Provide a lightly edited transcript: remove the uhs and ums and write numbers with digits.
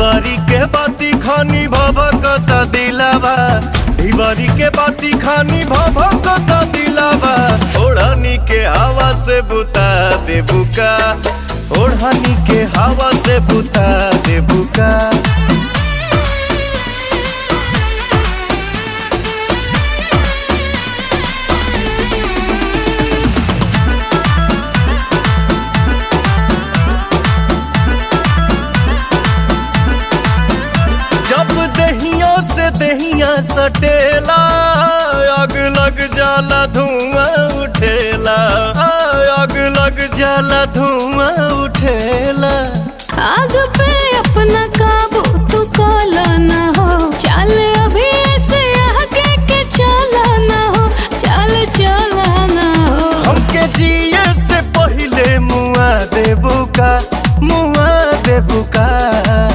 ढिबारी के बाती खानी भभकता दिलावा, ढिबारी के बाती खानी भभकता दिलावा। ओढ़नी के हवा से बुता दे बुका, ओढ़नी के हवा से बुता दे बुका। जब दहिया से दहिया सटेला, आग लग जाला धुआं उठेला, आग लग जाला धुआं उठेला। आग पे अपना